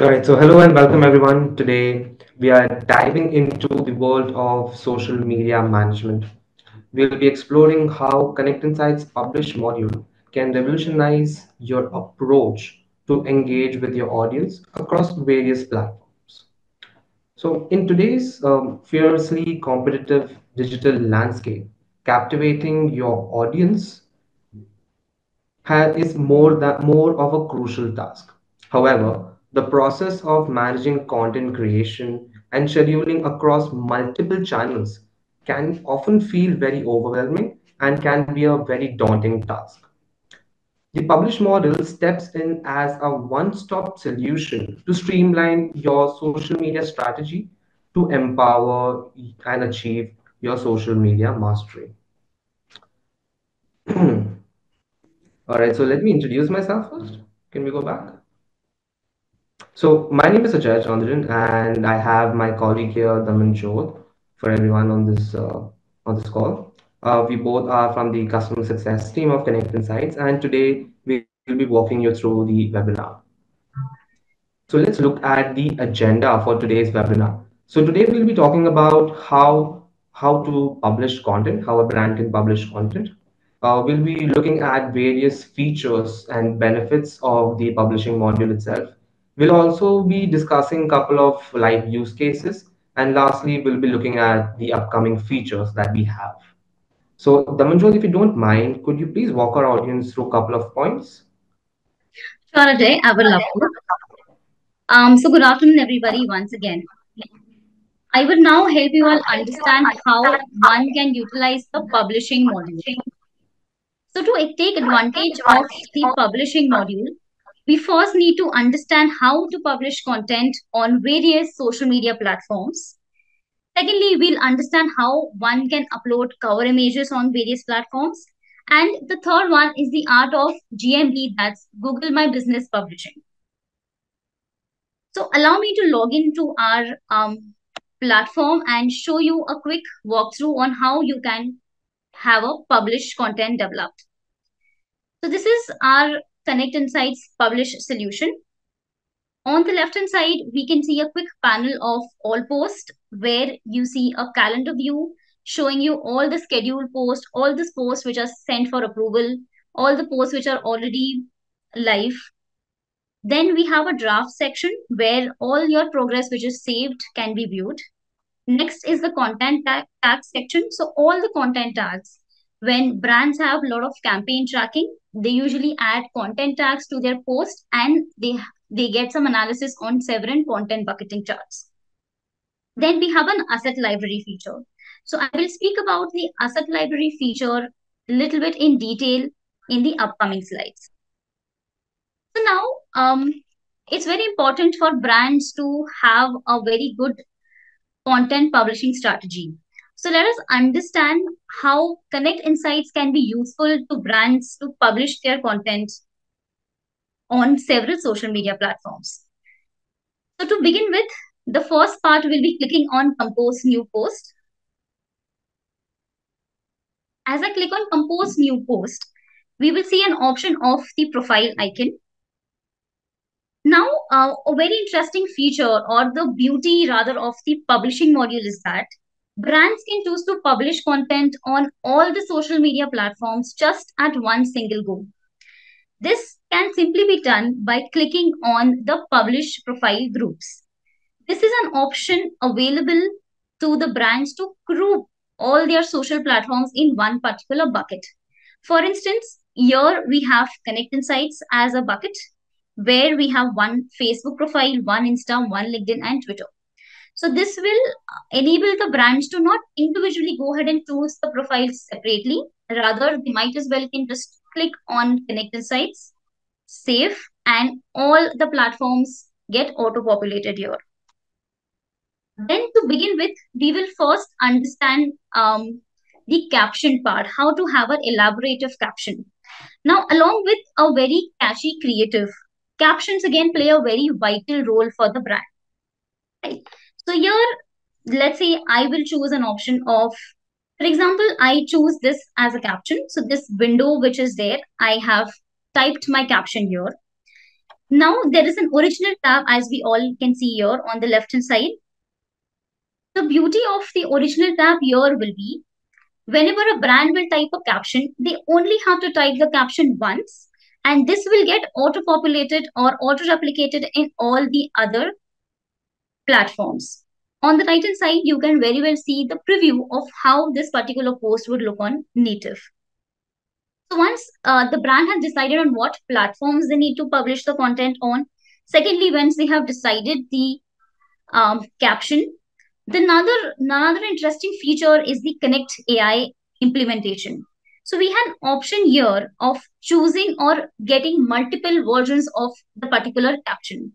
All right, so hello and welcome everyone. Today we are diving into the world of social media management. We'll be exploring how Connect Insights publish module can revolutionize your approach to engage with your audience across various platforms. So, in today's fiercely competitive digital landscape, captivating your audience is more of a crucial task. However, the process of managing content creation and scheduling across multiple channels can often feel very overwhelming and can be a very daunting task. The publish model steps in as a one-stop solution to streamline your social media strategy to empower and achieve your social media mastery. All right, so let me introduce myself first. Can we go back? So my name is Ajay Chandran, and I have my colleague here, Damanjot, for everyone on this call. We both are from the customer success team of Connect Insights, and today we'll be walking you through the webinar. So let's look at the agenda for today's webinar. So today we'll be talking about how to publish content, how a brand can publish content. We'll be looking at various features and benefits of the publishing module itself. We'll also be discussing a couple of live use cases, and lastly, we'll be looking at the upcoming features that we have. So, Damanjot, if you don't mind, could you please walk our audience through a couple of points? Sure, Ajay, I would love to. So good afternoon, everybody, once again. I would now help you all understand how one can utilize the publishing module. So to take advantage of the publishing module, we first need to understand how to publish content on various social media platforms. Secondly, we'll understand how one can upload cover images on various platforms. And the third one is the art of GMB, that's Google My Business Publishing. So allow me to log into our platform and show you a quick walkthrough on how you can have a published content developed. So this is our Connect Insights publish solution. On the left hand side, we can see a quick panel of all posts where you see a calendar view showing you all the scheduled posts, all the posts which are sent for approval, all the posts which are already live. Then we have a draft section where all your progress which is saved can be viewed. Next is the content tag section. So all the content tags, when brands have a lot of campaign tracking, they usually add content tags to their post and they get some analysis on several content bucketing charts. Then we have an asset library feature. So I will speak about the asset library feature a little bit in detail in the upcoming slides. So now, it's very important for brands to have a very good content publishing strategy. So let us understand how Connect Insights can be useful to brands to publish their content on several social media platforms. So to begin with, the first part will be clicking on Compose New Post. As I click on Compose New Post, we will see an option of the profile icon. Now, a very interesting feature or the beauty rather of the publishing module is that brands can choose to publish content on all the social media platforms just at one single go. This can simply be done by clicking on the publish profile groups. This is an option available to the brands to group all their social platforms in one particular bucket. For instance, here we have Connect Insights as a bucket where we have one Facebook profile, one Insta, one LinkedIn, and Twitter. So this will enable the brands to not individually go ahead and choose the profiles separately. Rather, they might as well can just click on Connect Insights, save, and all the platforms get auto-populated here. Then to begin with, we will first understand the caption part, how to have an elaborative caption. Now, along with a very catchy creative, captions again play a very vital role for the brand. Right? So here, let's say I will choose an option of, for example, I choose this as a caption. So this window which is there, I have typed my caption here. Now there is an original tab as we all can see here on the left hand side. The beauty of the original tab here will be whenever a brand will type a caption, they only have to type the caption once, and this will get auto populated or auto replicated in all the other platforms. On the right hand side, you can very well see the preview of how this particular post would look on native. So once the brand has decided on what platforms they need to publish the content on, secondly, once they have decided the caption, the another interesting feature is the Konnect AI implementation. So we have an option here of choosing or getting multiple versions of the particular caption.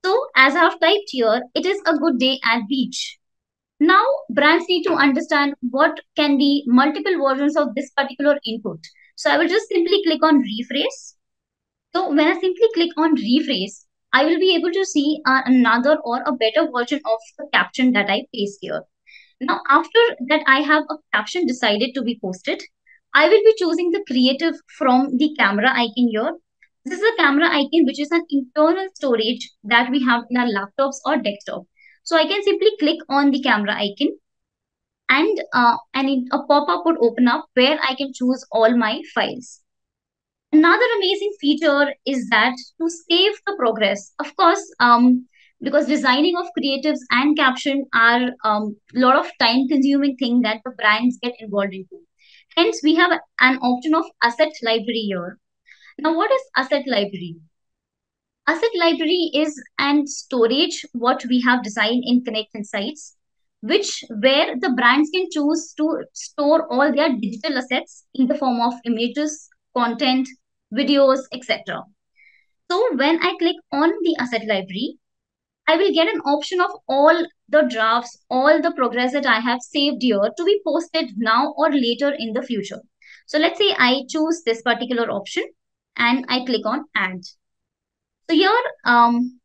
So as I have typed here, it is a good day at beach. Now brands need to understand what can be multiple versions of this particular input. So I will just simply click on rephrase. So when I simply click on rephrase, I will be able to see another or a better version of the caption that I paste here. Now, after that, I have a caption decided to be posted. I will be choosing the creative from the camera icon here. This is a camera icon, which is an internal storage that we have in our laptops or desktop. So I can simply click on the camera icon and a pop-up would open up where I can choose all my files. Another amazing feature is that to save the progress, of course, because designing of creatives and caption are a lot of time consuming thing that the brands get involved into. Hence, we have an option of asset library here. Now, what is asset library? Asset library is an storage what we have designed in Konnect Insights, which where the brands can choose to store all their digital assets in the form of images, content, videos, etc. So when I click on the asset library, I will get an option of all the drafts, all the progress that I have saved here to be posted now or later in the future. So let's say I choose this particular option and I click on add. So here,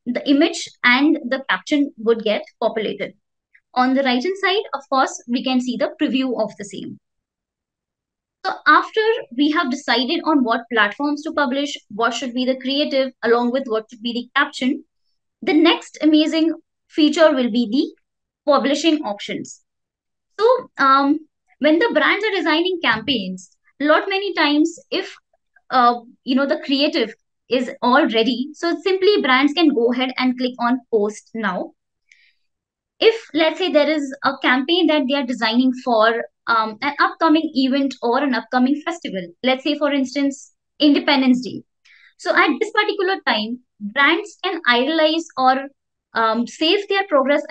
the image and the caption would get populated. On the right hand side, of course, we can see the preview of the same. So after we have decided on what platforms to publish, what should be the creative, along with what should be the caption, the next amazing feature will be the publishing options. So when the brands are designing campaigns, lot many times if the creative is all ready, so simply brands can go ahead and click on post now. If let's say there is a campaign that they are designing for an upcoming event or an upcoming festival, let's say for instance Independence Day, so at this particular time brands can idealize or save their progress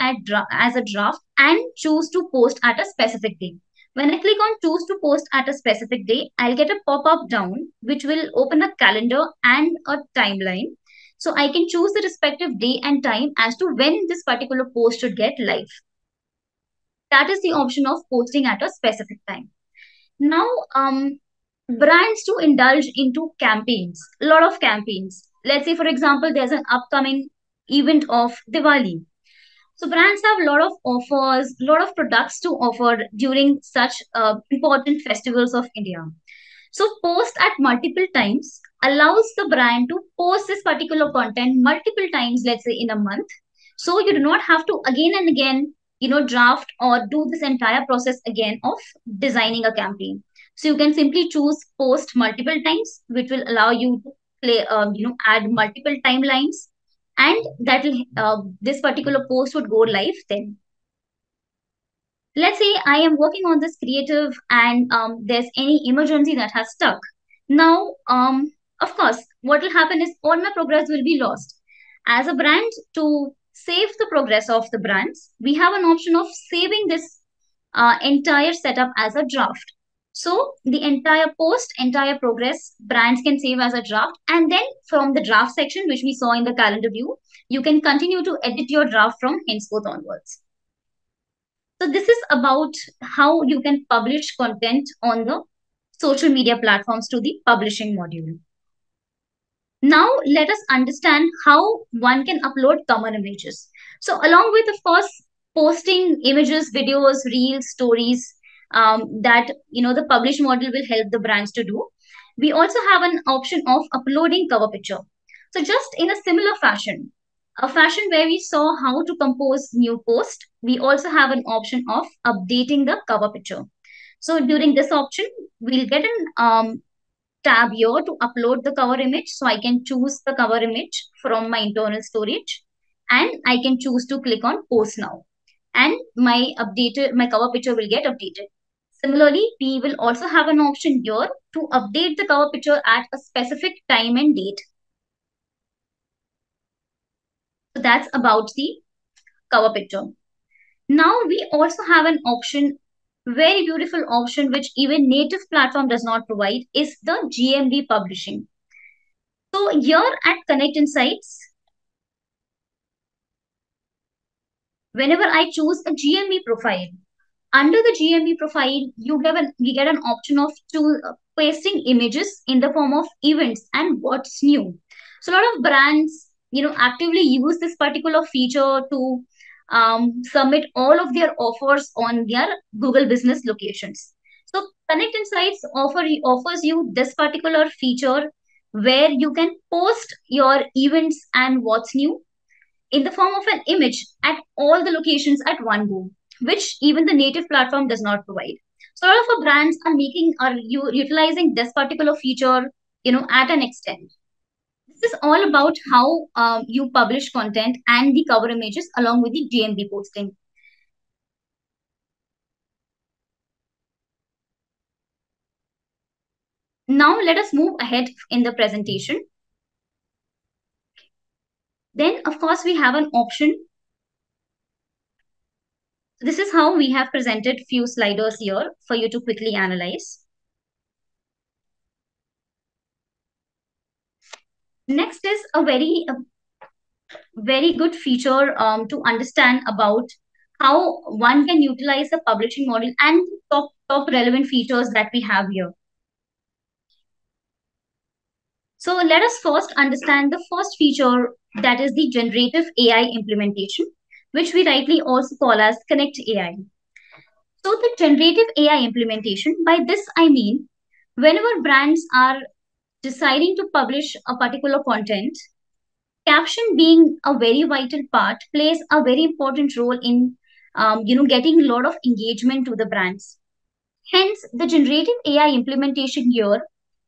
as a draft and choose to post at a specific day. When I click on choose to post at a specific day, I'll get a pop-up down which will open a calendar and a timeline, so I can choose the respective day and time as to when this particular post should get live. That is the option of posting at a specific time. Now, brands to indulge into campaigns, a lot of campaigns. Let's say, for example, there's an upcoming event of Diwali. So brands have a lot of offers, a lot of products to offer during such important festivals of India. So post at multiple times allows the brand to post this particular content multiple times, let's say in a month. So you do not have to again and again, draft or do this entire process again of designing a campaign. So you can simply choose post multiple times, which will allow you to add multiple timelines, and that will this particular post would go live then. Let's say I am working on this creative and there's any emergency that has stuck. Now, of course, what will happen is all my progress will be lost. As a brand, to save the progress of the brands, we have an option of saving this entire setup as a draft. So the entire post, entire progress, brands can save as a draft. And then from the draft section, which we saw in the calendar view, you can continue to edit your draft from henceforth onwards. So this is about how you can publish content on the social media platforms to the publishing module. Now let us understand how one can upload common images. So along with, of course, posting images, videos, reels, stories that the publish model will help the brands to do. We also have an option of uploading cover picture. So just in a similar fashion, a fashion where we saw how to compose new post, we also have an option of updating the cover picture. So during this option, we'll get an tab here to upload the cover image. So I can choose the cover image from my internal storage and I can choose to click on post now. And my cover picture will get updated. Similarly, we will also have an option here to update the cover picture at a specific time and date. So that's about the cover picture. Now we also have an option, very beautiful option, which even native platform does not provide, is the GMB publishing. So here at Konnect Insights, whenever I choose a GMB profile, under the GMB profile, we get an option of pasting images in the form of events and what's new. So a lot of brands, actively use this particular feature to submit all of their offers on their Google business locations. So Connect Insights offers you this particular feature where you can post your events and what's new in the form of an image at all the locations at one go, which even the native platform does not provide. So a lot of our brands are utilizing this particular feature, at an extent. This is all about how you publish content and the cover images along with the GMB posting. Now let us move ahead in the presentation. Then, of course, we have an option. This is how we have presented few sliders here for you to quickly analyze. Next is a very good feature to understand about how one can utilize the publishing model and top relevant features that we have here. So let us first understand the first feature, that is the generative AI implementation, which we rightly also call as Connect AI. So the generative AI implementation, by this I mean whenever brands are deciding to publish a particular content, caption being a very vital part plays a very important role in getting a lot of engagement to the brands. Hence the generative AI implementation here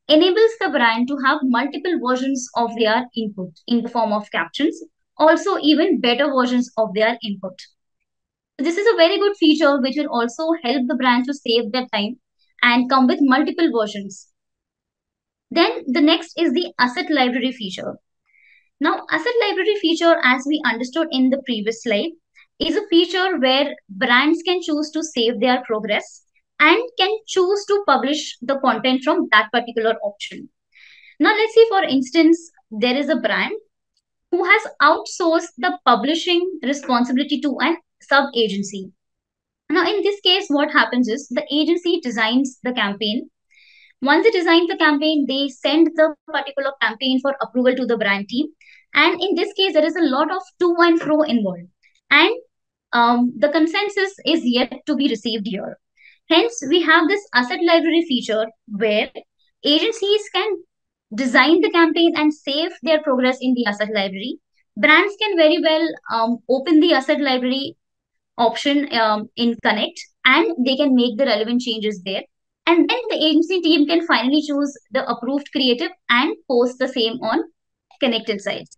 enables the brand to have multiple versions of their input in the form of captions, also even better versions of their input. This is a very good feature which will also help the brand to save their time and come with multiple versions. Then the next is the asset library feature. Now, asset library feature, as we understood in the previous slide, is a feature where brands can choose to save their progress and can choose to publish the content from that particular option. Now, let's say, for instance, there is a brand who has outsourced the publishing responsibility to an sub agency. Now, in this case, what happens is the agency designs the campaign. Once they design the campaign, they send the particular campaign for approval to the brand team. And in this case, there is a lot of to and fro involved. And the consensus is yet to be received here. Hence, we have this asset library feature where agencies can design the campaign and save their progress in the asset library. Brands can very well open the asset library option in Connect and they can make the relevant changes there. And then the agency team can finally choose the approved creative and post the same on Connect Insights.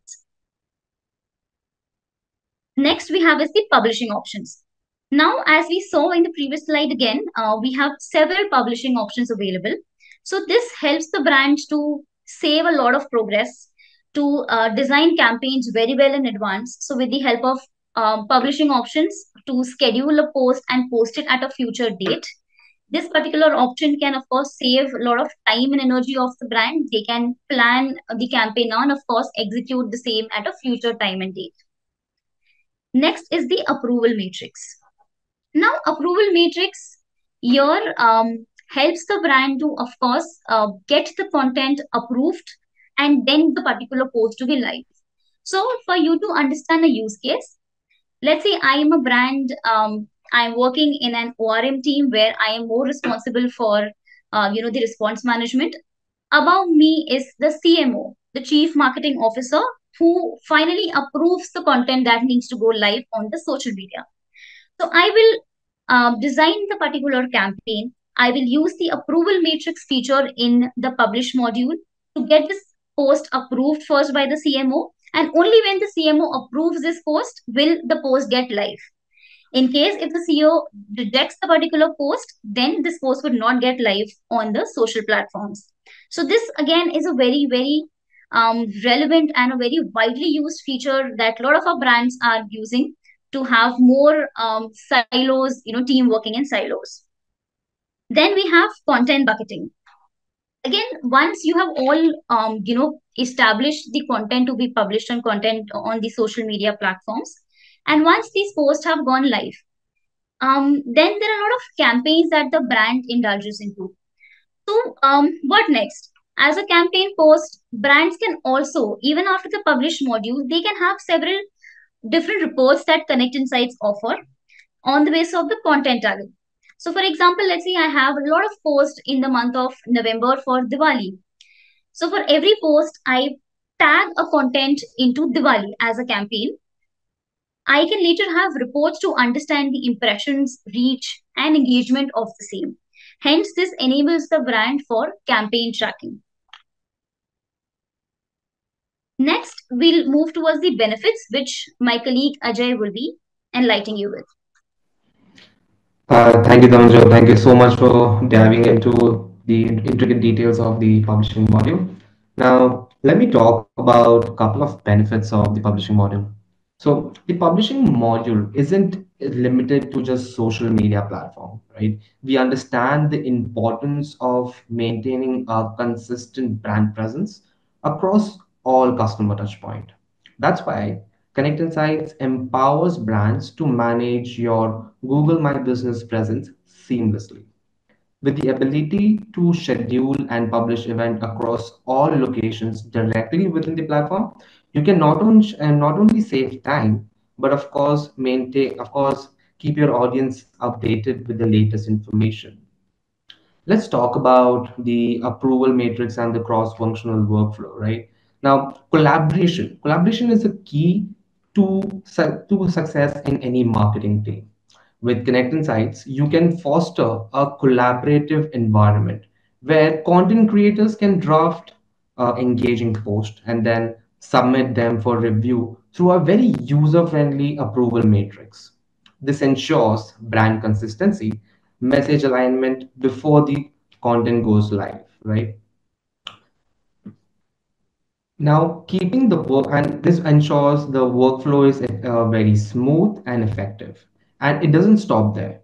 Next, we have is the publishing options. Now, as we saw in the previous slide again, we have several publishing options available. So this helps the brand to save a lot of progress, to design campaigns very well in advance. So with the help of publishing options to schedule a post and post it at a future date. This particular option can, of course, save a lot of time and energy of the brand. They can plan the campaign now and, of course, execute the same at a future time and date. Next is the approval matrix. Now, approval matrix here helps the brand to, of course, get the content approved and then the particular post to be live. So, for you to understand a use case, let's say I am a brand, I'm working in an ORM team where I am more responsible for, the response management. Above me is the CMO. the chief marketing officer, who finally approves the content that needs to go live on the social media. So I will design the particular campaign. I will use the approval matrix feature in the publish module to get this post approved first by the CMO. And only when the CMO approves this post will the post get live. In case if the CEO rejects the particular post, then this post would not get live on the social platforms. So this again is a very, very relevant and a very widely used feature that a lot of our brands are using to have more silos, team working in silos. Then we have content bucketing. Again, once you have all established the content to be published on content on the social media platforms, and once these posts have gone live, then there are a lot of campaigns that the brand indulges into. So, what next? As a campaign post, brands can also, even after the published module, they can have several different reports that Konnect Insights offer on the basis of the content tagging. So, for example, let's say I have a lot of posts in the month of November for Diwali. So, for every post, I tag a content into Diwali as a campaign. I can later have reports to understand the impressions, reach, and engagement of the same. Hence, this enables the brand for campaign tracking. Next, we'll move towards the benefits, which my colleague Ajay will be enlightening you with. Thank you, Dhananjay. Thank you so much for diving into the intricate details of the publishing module. Now, let me talk about a couple of benefits of the publishing module. So, the publishing module isn't limited to just social media platform, right? We understand the importance of maintaining a consistent brand presence across all customer touchpoint. That's why Connect Insights empowers brands to manage your Google My Business presence seamlessly. With the ability to schedule and publish event across all locations directly within the platform, you can not only save time, but of course, keep your audience updated with the latest information. Let's talk about the approval matrix and the cross-functional workflow, right? Now, collaboration. Collaboration is a key to success in any marketing team. With Connect Insights, you can foster a collaborative environment where content creators can draft engaging posts and then submit them for review through a very user-friendly approval matrix. This ensures brand consistency, message alignment before the content goes live, right? Now, keeping the work, and this ensures the workflow is very smooth and effective, and it doesn't stop there.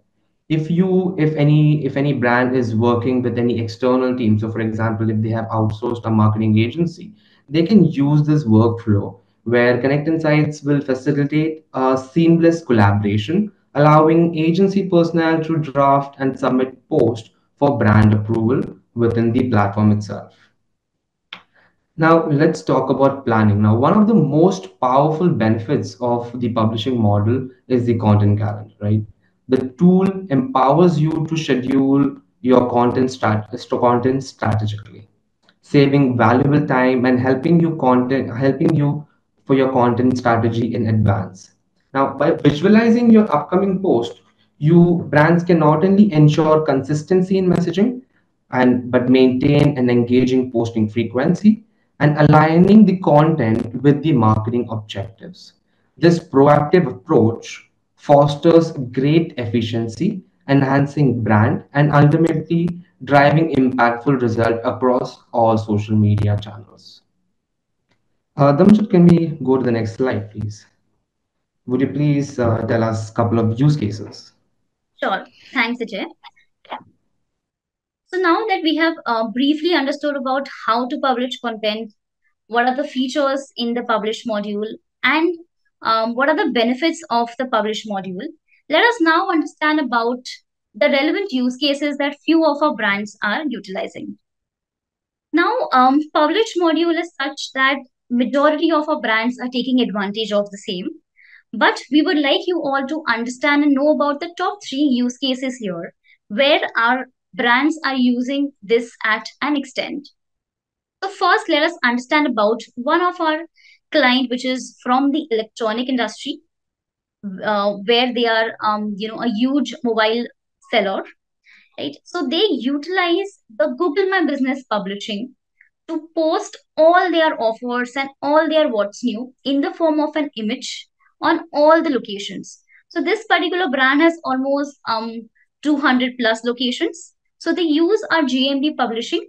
If any brand is working with any external team, so for example, if they have outsourced a marketing agency, they can use this workflow where Connect Insights will facilitate a seamless collaboration, allowing agency personnel to draft and submit posts for brand approval within the platform itself. Now, let's talk about planning. Now, one of the most powerful benefits of the publishing model is the content calendar, right? The tool empowers you to schedule your content strategically, saving valuable time and helping you for your content strategy in advance. Now, by visualizing your upcoming post, you brands can not only ensure consistency in messaging and but maintain an engaging posting frequency and aligning the content with the marketing objectives. This proactive approach fosters great efficiency, enhancing brand and ultimately driving impactful result across all social media channels. Damshit, can we go to the next slide, please? Would you please tell us a couple of use cases? Sure. Thanks, Ajay. So now that we have briefly understood about how to publish content, what are the features in the publish module, and what are the benefits of the publish module, let us now understand about the relevant use cases that few of our brands are utilizing. Now, publish module is such that majority of our brands are taking advantage of the same. But we would like you all to understand and know about the top three use cases here, where our brands are using this at an extent. So first, let us understand about one of our client, which is from the electronic industry, where they are, a huge mobile seller, right? So they utilize the Google My Business publishing to post all their offers and all their what's new in the form of an image on all the locations. So this particular brand has almost 200 plus locations. So they use our GMB publishing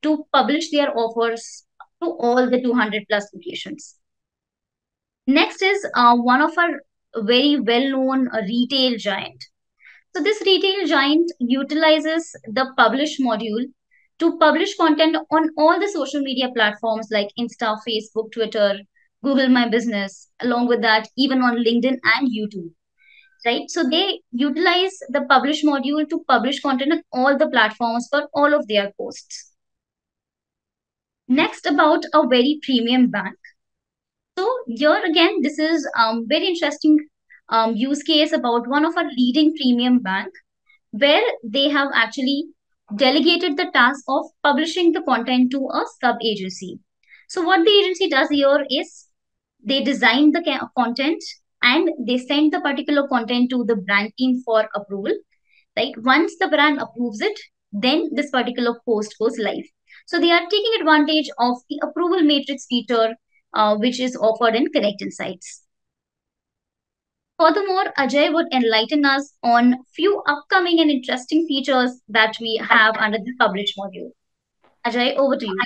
to publish their offers to all the 200 plus locations. Next is one of our very well known retail giant. So this retail giant utilizes the publish module to publish content on all the social media platforms like Insta, Facebook, Twitter, Google My Business, along with that, even on LinkedIn and YouTube. Right? So they utilize the publish module to publish content on all the platforms for all of their posts. Next, about a very premium bank. So here again, this is very interesting use case about one of our leading premium bank where they have actually delegated the task of publishing the content to a sub agency. So, what the agency does here is they design the content and they send the particular content to the brand team for approval. Right? Once the brand approves it, then this particular post goes live. So, they are taking advantage of the approval matrix feature, which is offered in Konnect Insights. Furthermore, Ajay would enlighten us on few upcoming and interesting features that we have under the publish module. Ajay, over to you.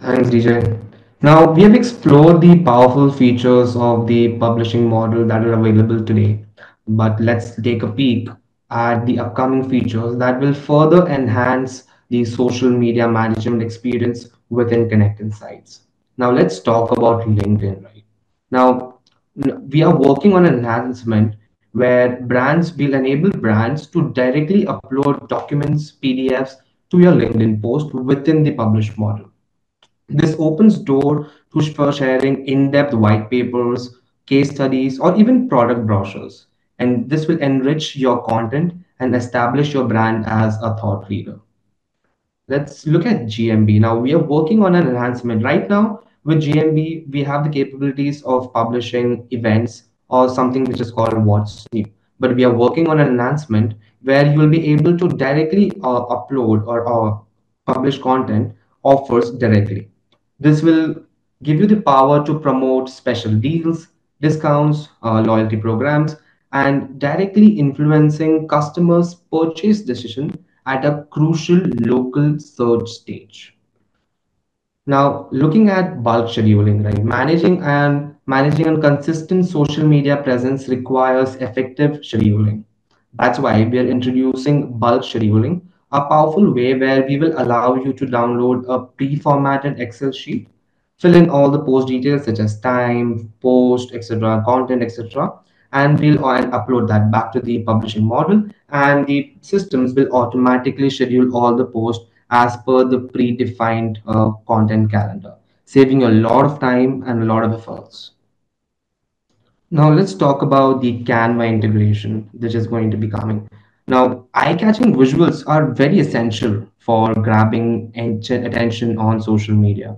Thanks, DJ. Now, we have explored the powerful features of the publishing model that are available today, but let's take a peek at the upcoming features that will further enhance the social media management experience within Connect Insights. Now, let's talk about LinkedIn, right? Now, we are working on an enhancement where brands will enable brands to directly upload documents, PDFs to your LinkedIn post within the publish model. This opens door to for sharing in-depth white papers, case studies, or even product brochures. And this will enrich your content and establish your brand as a thought leader. Let's look at GMB. Now, we are working on an enhancement. Right now, with GMB, we have the capabilities of publishing events or something which is called What's New. But we are working on an enhancement where you will be able to directly upload or publish content offers directly. This will give you the power to promote special deals, discounts, loyalty programs, and directly influencing customers' purchase decision at a crucial local search stage. Now, looking at bulk scheduling, right? Managing a consistent social media presence requires effective scheduling. That's why we are introducing bulk scheduling, a powerful way where we will allow you to download a pre-formatted Excel sheet, fill in all the post details such as time, post, etc., content, etc., and we'll upload that back to the publishing model, and the systems will automatically schedule all the posts as per the predefined content calendar, saving a lot of time and a lot of efforts. Now let's talk about the Canva integration, which is going to be coming. Now, eye-catching visuals are very essential for grabbing attention on social media.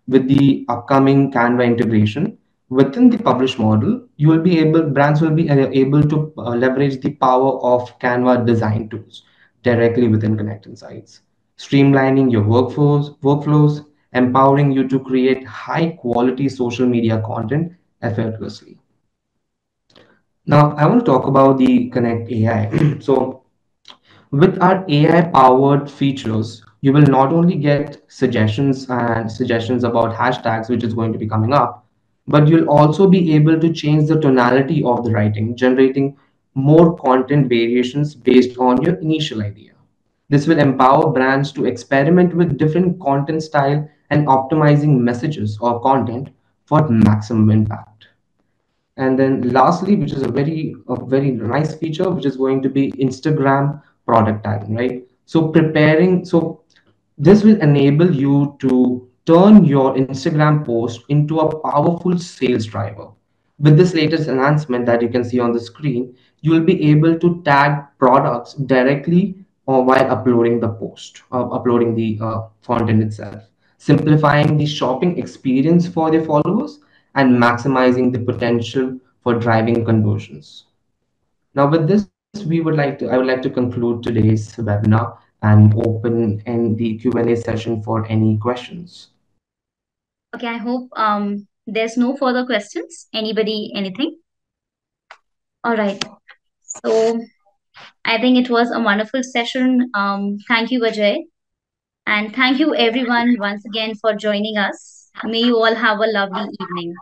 With the upcoming Canva integration within the publish model, brands will be able to leverage the power of Canva design tools directly within Connect Insights, streamlining your workflows, empowering you to create high quality social media content effortlessly. Now, I want to talk about the Connect AI. So, with our AI powered features, you will not only get suggestions about hashtags, which is going to be coming up, but you'll also be able to change the tonality of the writing, generating more content variations based on your initial idea. This will empower brands to experiment with different content style and optimizing messages or content for maximum impact. And then lastly, which is a very nice feature, which is going to be Instagram product tagging, right? So this will enable you to turn your Instagram post into a powerful sales driver. With this latest enhancement that you can see on the screen, you will be able to tag products directly or while uploading the post, uploading the content itself, simplifying the shopping experience for their followers, and maximizing the potential for driving conversions. Now, with this, I would like to conclude today's webinar and open in the Q&A session for any questions. Okay, I hope there's no further questions. Anybody, anything? All right. So I think it was a wonderful session. Thank you, Ajay. And thank you, everyone, once again for joining us. May you all have a lovely evening.